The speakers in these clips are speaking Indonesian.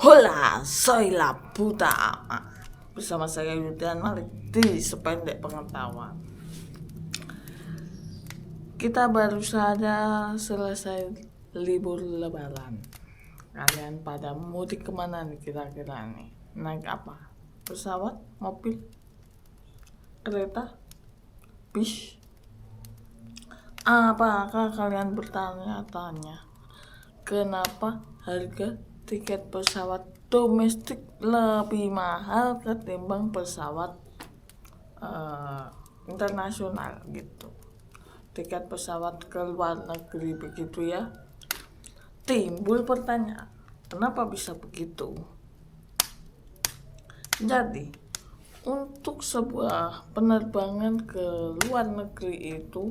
Hola, soy la puta ama. Bersama saya Yudian Malik di Sependek Pengetahuan. Kita baru saja selesai libur lebaran. Kalian pada mudik kemana nih kira-kira nih? Naik apa? Pesawat? Mobil? Kereta? Bis? Apakah kalian bertanya-tanya kenapa harga tiket pesawat domestik lebih mahal ketimbang pesawat internasional gitu? Tiket pesawat ke luar negeri begitu ya. Timbul pertanyaan, kenapa bisa begitu? Jadi, untuk sebuah penerbangan ke luar negeri itu,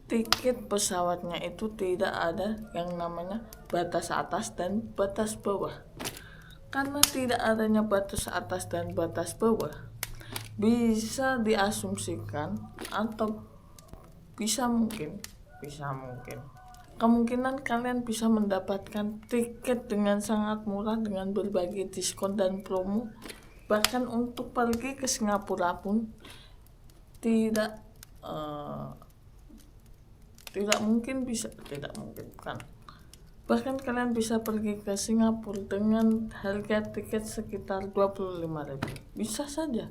tiket pesawatnya itu tidak ada yang namanya batas atas dan batas bawah. Karena tidak adanya batas atas dan batas bawah, bisa diasumsikan atau bisa mungkin kemungkinan kalian bisa mendapatkan tiket dengan sangat murah dengan berbagai diskon dan promo. Bahkan untuk pergi ke Singapura pun tidak mungkin kan. Bahkan kalian bisa pergi ke Singapura dengan harga tiket sekitar 25.000. Bisa saja.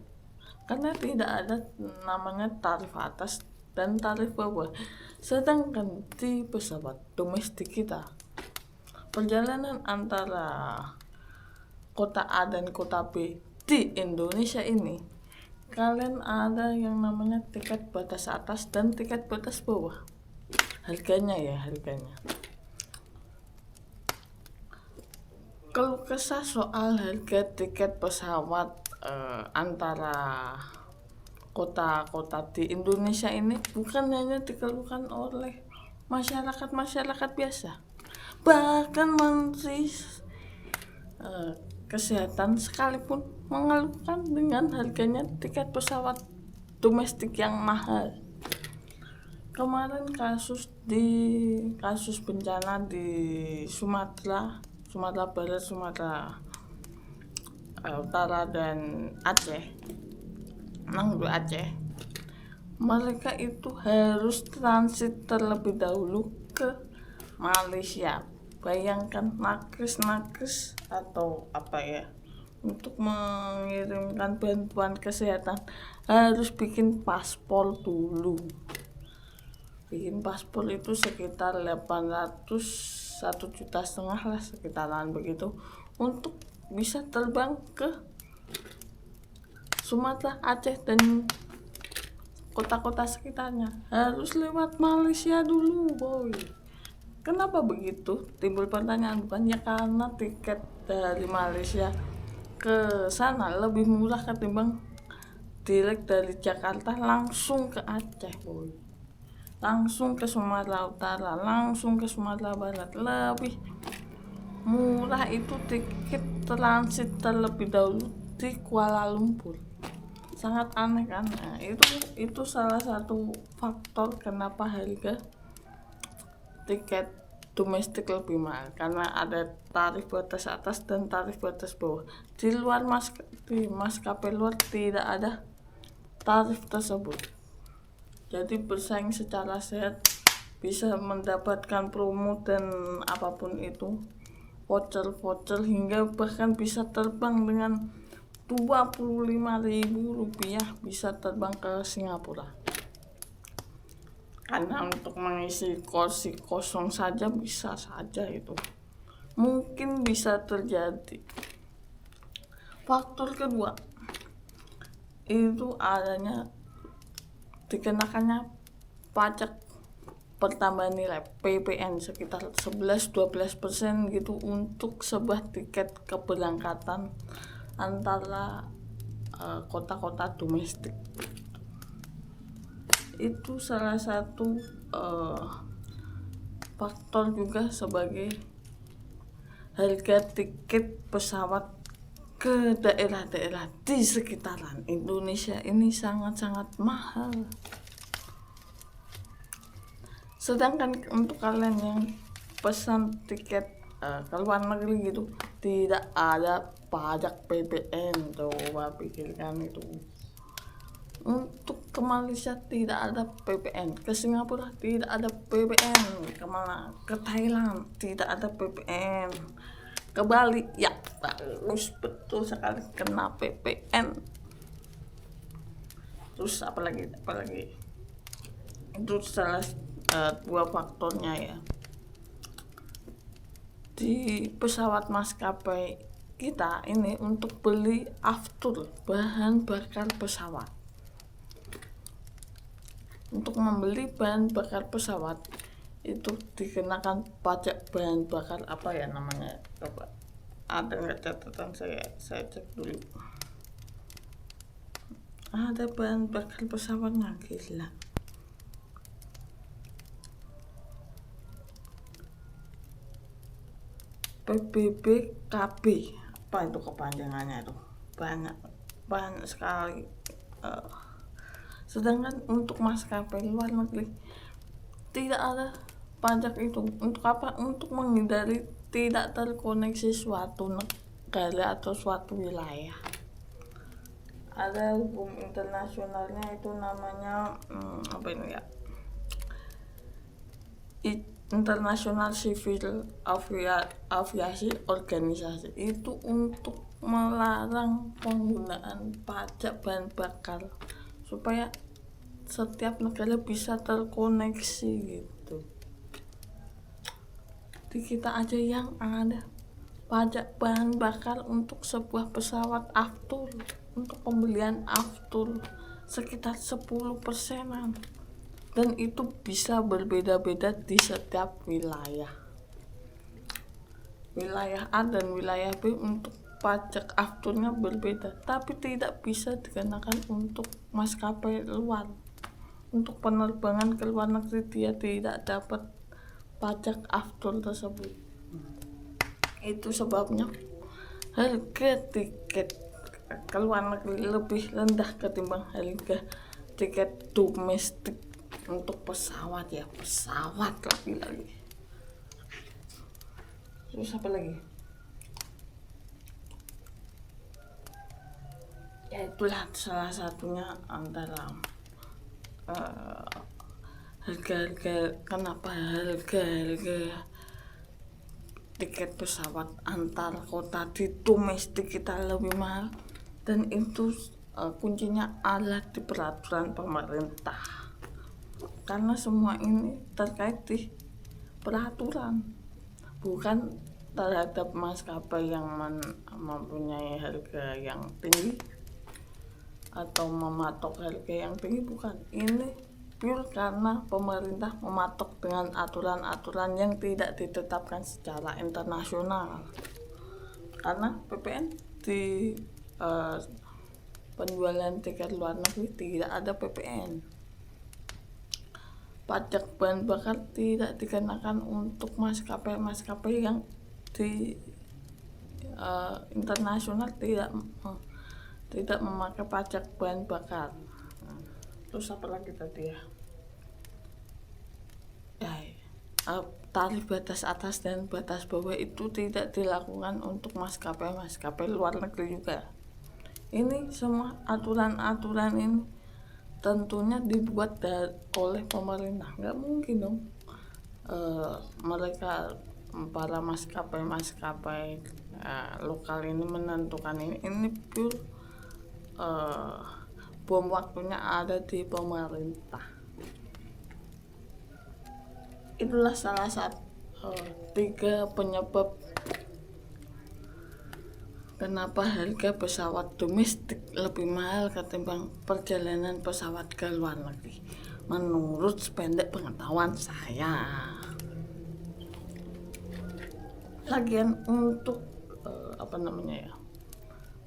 Karena tidak ada namanya tarif atas dan tarif bawah. Sedangkan di pesawat domestik kita, perjalanan antara kota A dan kota B di Indonesia ini, kalian ada yang namanya tiket batas atas dan tiket batas bawah. Harganya. Kalau kesah soal harga tiket pesawat antara kota-kota di Indonesia ini bukan hanya dikeluhkan oleh masyarakat biasa, bahkan Menteri Kesehatan sekalipun mengeluhkan dengan harganya tiket pesawat domestik yang mahal. Kemarin kasus bencana di Sumatera Barat, Sumatera Utara dan Aceh, mereka itu harus transit terlebih dahulu ke Malaysia. Bayangkan nakes atau untuk mengirimkan bantuan kesehatan harus bikin paspor dulu. Bikin paspor itu sekitar 800, 1,5 juta lah, sekitaran begitu, untuk bisa terbang ke Sumatera, Aceh dan kota-kota sekitarnya. Harus lewat Malaysia dulu, boy. Kenapa begitu? Timbul pertanyaan. Bukannya karena tiket dari Malaysia ke sana lebih murah ketimbang direct dari Jakarta langsung ke Aceh, boy. Langsung ke Sumatera Utara, langsung ke Sumatera Barat. Lebih murah itu tiket transit terlebih dahulu di Kuala Lumpur. Sangat aneh kan? Nah, itu salah satu faktor kenapa harga tiket domestik lebih mahal, karena ada tarif batas atas dan tarif batas bawah. Di luar di maskapai luar tidak ada tarif tersebut. Jadi bersaing secara sehat, bisa mendapatkan promo dan apapun itu, voucher hingga bahkan bisa terbang dengan 25.000 rupiah, bisa terbang ke Singapura. Karena untuk mengisi kursi kosong saja bisa saja itu. Mungkin bisa terjadi. Faktor kedua, itu adanya dikenakannya pajak pertambahan nilai PPN sekitar 11-12% gitu untuk sebuah tiket keberangkatan antara kota-kota domestik. Itu salah satu faktor juga sebagai harga tiket pesawat ke daerah-daerah di sekitaran Indonesia ini sangat-sangat mahal. Sedangkan untuk kalian yang pesan tiket ke luar negeri gitu tidak ada pajak PPN. Coba pikirkan itu. Untuk ke Malaysia tidak ada PPN, ke Singapura tidak ada PPN, kemana, ke Thailand tidak ada PPN, ke Bali ya harus betul sekali kena PPN. Terus apalagi itu salah dua faktornya ya. Di pesawat maskapai kita ini untuk beli aftur bahan bakar pesawat, untuk membeli bahan bakar pesawat itu dikenakan pajak bahan bakar apa ya namanya, coba ada nggak catatan saya cek dulu. Ada bahan bakar pesawatnya, gila. PBBKB apa itu kepanjangannya itu, banyak sekali. Sedangkan untuk maskapai luar negeri tidak ada pajak itu. Untuk apa? Untuk menghindari tidak terkoneksi suatu negara atau suatu wilayah. Ada hukum internasionalnya itu namanya apa ini ya, International Civil Aviation Organisasi, itu untuk melarang penggunaan pajak bahan bakar supaya setiap negara bisa terkoneksi gitu. Di kita aja yang ada pajak bahan bakar untuk sebuah pesawat aftur, untuk pembelian aftur sekitar 10%-an. Dan itu bisa berbeda-beda di setiap wilayah. Wilayah A dan wilayah B untuk pajak afturnya berbeda, tapi tidak bisa dikenakan untuk maskapai luar. Untuk penerbangan ke luar negeri dia tidak dapat pajak aftur tersebut. Itu sebabnya harga tiket ke luar negeri lebih rendah ketimbang harga tiket domestik untuk pesawat ya, pesawat lagi. Terus apa lagi ya, itulah salah satunya antara harga kenapa harga tiket pesawat antar kota di domestik kita lebih mahal. Dan itu kuncinya ada di peraturan pemerintah, karena semua ini terkait di peraturan, bukan terhadap maskapai yang mempunyai harga yang tinggi atau mematok harga yang tinggi, bukan. Ini pure karena pemerintah mematok dengan aturan-aturan yang tidak ditetapkan secara internasional. Karena PPN di penjualan tiket luar negeri tidak ada PPN. Pajak bahan bakar tidak dikenakan untuk maskapai yang di internasional, tidak memakai pajak bahan bakar. Terus apa lagi tadi ya? Tarif batas atas dan batas bawah itu tidak dilakukan untuk maskapai luar negeri juga. Ini semua aturan-aturan ini tentunya dibuat oleh pemerintah. Nggak mungkin dong mereka para maskapai lokal ini menentukan ini pure bom waktunya ada di pemerintah. Itulah salah satu 3 penyebab kenapa harga pesawat domestik lebih mahal ketimbang perjalanan pesawat ke luar negeri, menurut sependek pengetahuan saya. Lagian untuk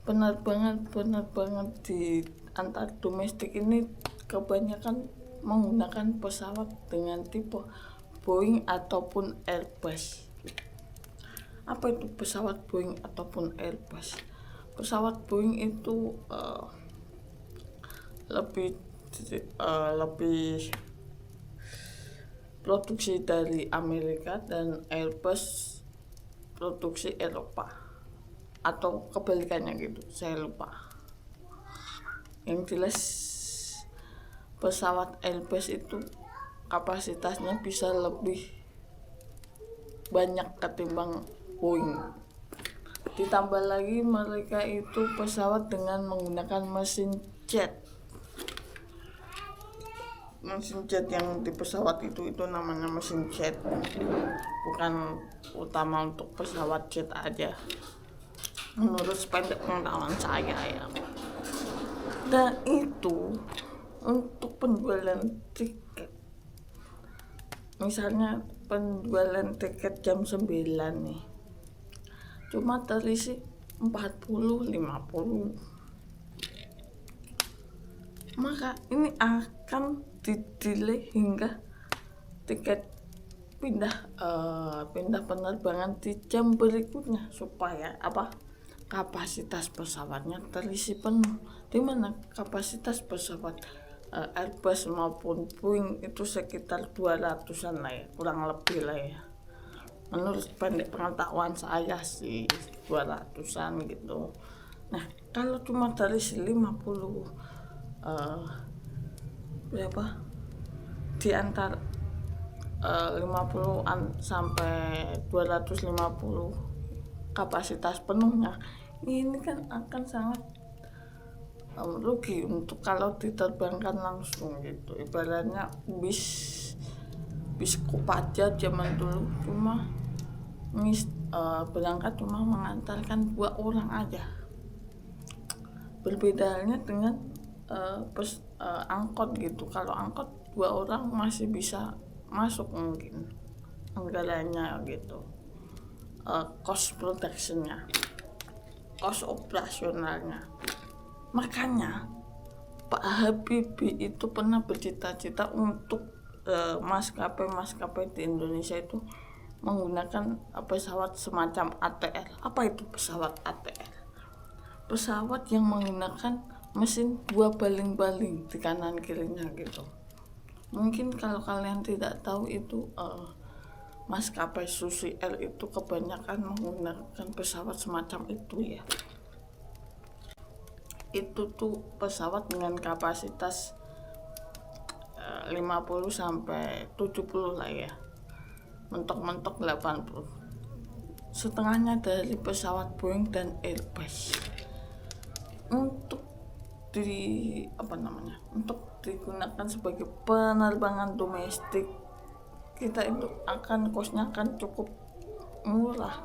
penerbangan di antar domestik ini kebanyakan menggunakan pesawat dengan tipe Boeing ataupun Airbus. Apa itu pesawat Boeing ataupun Airbus? Pesawat Boeing itu lebih produksi dari Amerika, dan Airbus produksi Eropa atau kebalikannya gitu, saya lupa. Yang jelas pesawat Airbus itu kapasitasnya bisa lebih banyak ketimbang Boeing. Ditambah lagi mereka itu pesawat dengan menggunakan mesin jet. Mesin jet yang di pesawat itu namanya mesin jet, bukan utama untuk pesawat jet aja, menurut sependek pengetahuan saya ya. Dan itu untuk penjualan tiket, misalnya penjualan tiket jam 9 nih cuma terisi 40-50, maka ini akan didelay hingga tiket pindah penerbangan di jam berikutnya supaya kapasitas pesawatnya terisi penuh, dimana kapasitas pesawat Airbus maupun Boeing itu sekitar 200-an lah ya, kurang lebih lah ya, menurut pendek pengetahuan saya sih 200-an gitu. Nah kalau cuma terisi 50 berapa di antara 50-an sampai 250 kapasitas penuhnya, ini kan akan sangat rugi untuk kalau diterbangkan langsung gitu. Ibaratnya bis Kopaja zaman dulu cuma berangkat cuma mengantarkan 2 orang aja. Berbeda halnya dengan angkot gitu. Kalau angkot 2 orang masih bisa masuk mungkin anggarannya gitu, cost productionnya, cost operasionalnya. Makanya Pak Habibie itu pernah bercita-cita untuk maskapai di Indonesia itu menggunakan pesawat semacam ATR. Apa itu pesawat ATR? Pesawat yang menggunakan mesin 2 baling-baling di kanan kirinya gitu. Mungkin kalau kalian tidak tahu itu maskapai Susi Air itu kebanyakan menggunakan pesawat semacam itu ya. Itu tuh pesawat dengan kapasitas 50 sampai 70 lah ya, mentok-mentok 80, setengahnya dari pesawat Boeing dan Airbus. Untuk digunakan sebagai penerbangan domestik, kita itu akan kosnya akan cukup murah,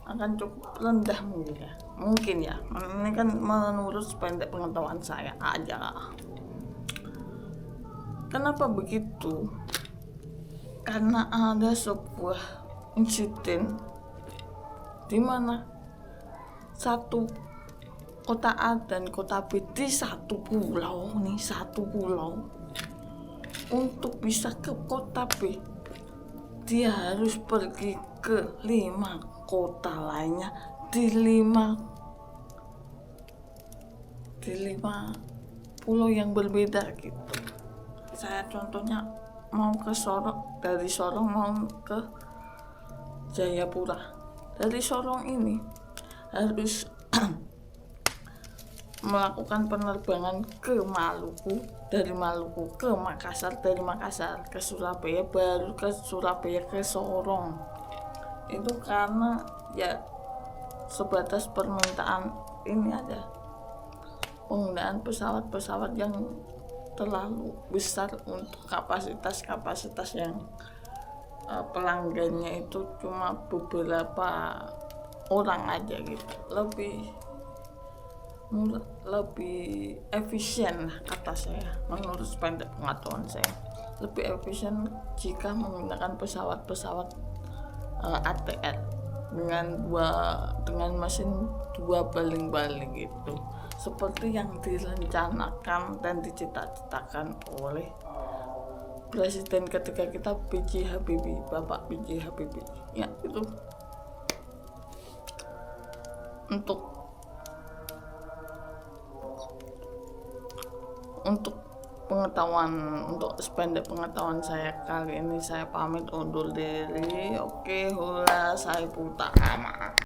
akan cukup rendah mungkin ya. Ini kan menurut sependek pengetahuan saya aja. Kenapa begitu? Karena ada sebuah insiden di mana satu kota A dan kota B di satu pulau, untuk bisa ke kota B dia harus pergi ke 5 kota lainnya di 5 pulau yang berbeda gitu. Saya contohnya mau ke Sorong, dari Sorong mau ke Jayapura. Dari Sorong ini harus melakukan penerbangan ke Maluku, dari Maluku ke Makassar, dari Makassar ke Surabaya, baru ke Surabaya ke Sorong. Itu karena ya sebatas permintaan ini ada penggunaan pesawat-pesawat yang terlalu besar untuk kapasitas yang pelanggannya itu cuma beberapa orang aja gitu. Lebih efisien lah kata saya, menurut sependek pengetahuan saya, lebih efisien jika menggunakan pesawat-pesawat ATR dengan mesin 2 baling-baling gitu, seperti yang direncanakan dan dicita-citakan oleh Presiden ketika kita Bapak B.J. Habibie ya, itu untuk pengetahuan untuk sependek pengetahuan saya kali ini saya pamit undur diri. Oke, hula saya putar.